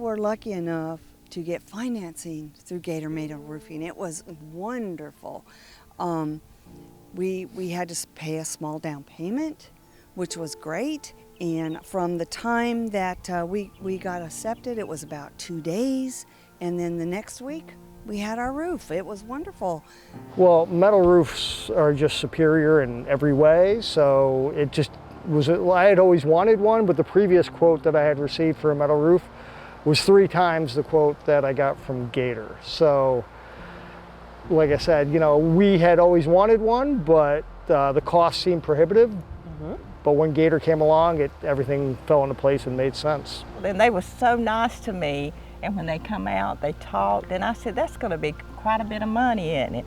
were lucky enough to get financing through Gator Metal Roofing. It was wonderful. We had to pay a small down payment, which was great. And from the time that we got accepted, it was about 2 days. And then the next week, we had our roof. It was wonderful. Well, metal roofs are just superior in every way. So it just was, I had always wanted one, but the previous quote that I had received for a metal roof was 3 times the quote that I got from Gator. So, like I said, you know, we had always wanted one, but the cost seemed prohibitive. But when Gator came along, everything fell into place and made sense. And they were so nice to me, and when they come out, they talked, and I said, that's going to be quite a bit of money in it.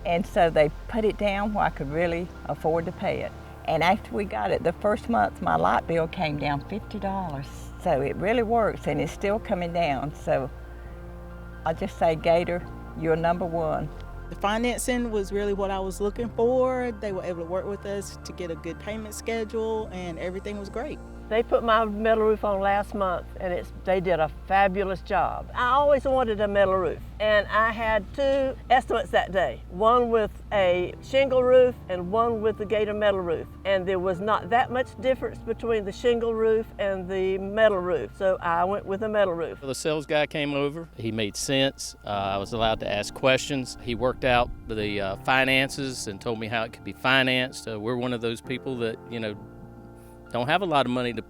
And so they put it down where I could really afford to pay it. And after we got it, the first month, my light bill came down $50. So it really works, and it's still coming down. So I just say, Gator, you're #1. The financing was really what I was looking for. They were able to work with us to get a good payment schedule, and everything was great. They put my metal roof on last month, and they did a fabulous job. I always wanted a metal roof, and I had 2 estimates that day, one with a shingle roof and one with the Gator metal roof. And there was not that much difference between the shingle roof and the metal roof, so I went with the metal roof. The sales guy came over. He made sense. I was allowed to ask questions. He worked out the finances and told me how it could be financed. We're one of those people that, don't have a lot of money to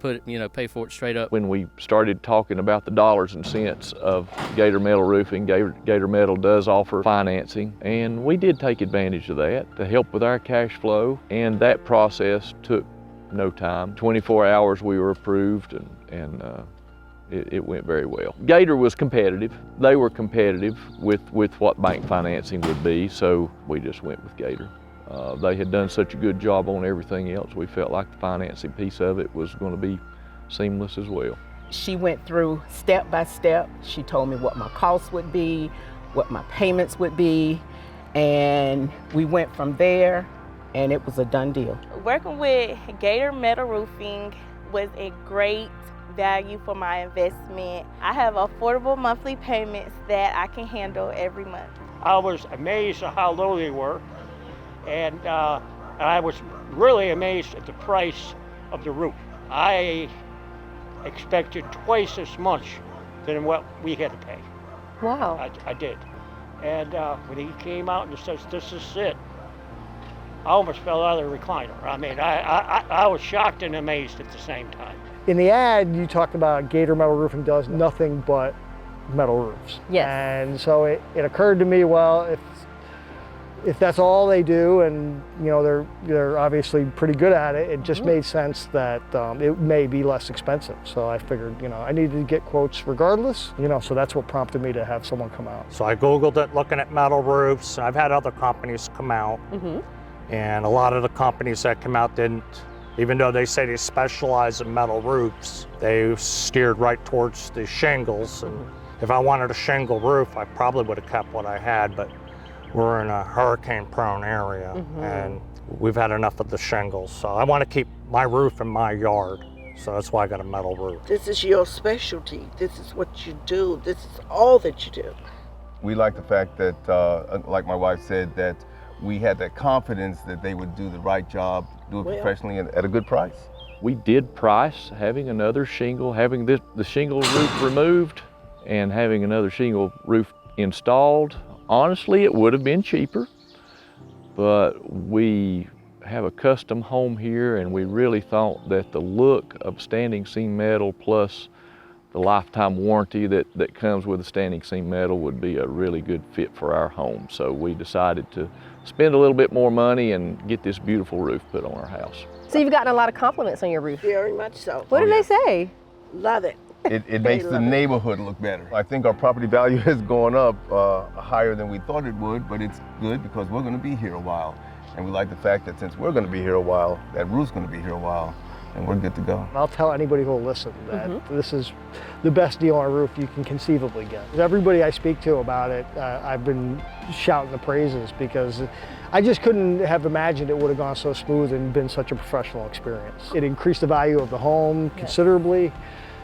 pay for it straight up. When we started talking about the dollars and cents of Gator Metal Roofing, Gator Metal does offer financing, and we did take advantage of that to help with our cash flow, and that process took no time. 24 hours we were approved, and it went very well. Gator was competitive. They were competitive with what bank financing would be, so we just went with Gator. They had done such a good job on everything else, we felt like the financing piece of it was going to be seamless as well. She went through step by step. She told me what my costs would be, what my payments would be, and we went from there, and it was a done deal. Working with Gator Metal Roofing was a great value for my investment. I have affordable monthly payments that I can handle every month. I was amazed at how low they were. And I was really amazed at the price of the roof. I expected twice as much than what we had to pay. Wow. I did. And when he came out and says, this is it, I almost fell out of the recliner. I mean, I was shocked and amazed at the same time. In the ad, you talked about Gator Metal Roofing does nothing but metal roofs. Yes. And so it occurred to me, well, if that's all they do, and they're obviously pretty good at it, it just made sense that it may be less expensive. So I figured, I needed to get quotes regardless, so that's what prompted me to have someone come out. So I Googled it looking at metal roofs. I've had other companies come out, and a lot of the companies that come out didn't, even though they say they specialize in metal roofs, they steered right towards the shingles. And if I wanted a shingle roof, I probably would have kept what I had, but we're in a hurricane-prone area, and we've had enough of the shingles. So I want to keep my roof in my yard, so that's why I got a metal roof. This is your specialty. This is what you do. This is all that you do. We like the fact that, like my wife said, that we had that confidence that they would do the right job, do it professionally and at a good price. We did price having another shingle, having the shingle roof removed and having another shingle roof installed. Honestly, it would have been cheaper, but we have a custom home here, and we really thought that the look of standing seam metal plus the lifetime warranty that comes with the standing seam metal would be a really good fit for our home. So we decided to spend a little bit more money and get this beautiful roof put on our house. So you've gotten a lot of compliments on your roof. Very much so. What did they say? Love it. It makes the neighborhood look better. I think our property value has gone up higher than we thought it would, but it's good because we're going to be here a while. And we like the fact that since we're going to be here a while, that roof's going to be here a while, and we're good to go. I'll tell anybody who will listen that this is the best deal on a roof you can conceivably get. Everybody I speak to about it, I've been shouting the praises because I just couldn't have imagined it would have gone so smooth and been such a professional experience. It increased the value of the home considerably.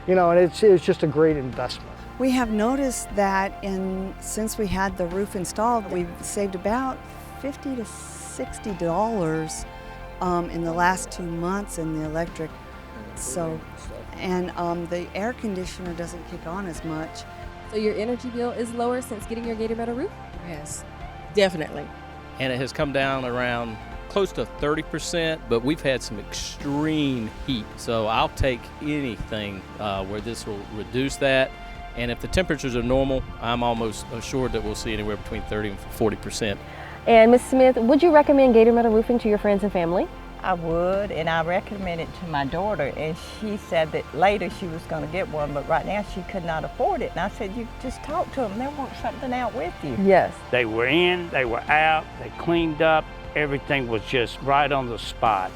You know, and it's just a great investment. We have noticed that since we had the roof installed, we've saved about $50 to $60 in the last 2 months in the electric. So, and the air conditioner doesn't kick on as much. So your energy bill is lower since getting your Gator Metal roof? Yes, definitely. And it has come down around close to 30%, but we've had some extreme heat. So I'll take anything where this will reduce that. And if the temperatures are normal, I'm almost assured that we'll see anywhere between 30 and 40%. And Ms. Smith, would you recommend Gator Metal Roofing to your friends and family? I would, and I recommend it to my daughter, and she said that later she was going to get one, but right now she could not afford it. And I said, you just talk to them, they'll work something out with you. Yes. They were in, they were out, they cleaned up, everything was just right on the spot.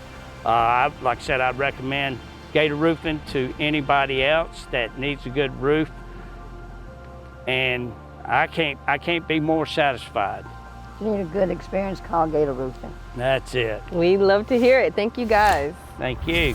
Like I said, I'd recommend Gator Roofing to anybody else that needs a good roof, and I can't be more satisfied. If you need a good experience, call Gator Roofing. That's it. We'd love to hear it. Thank you guys. Thank you.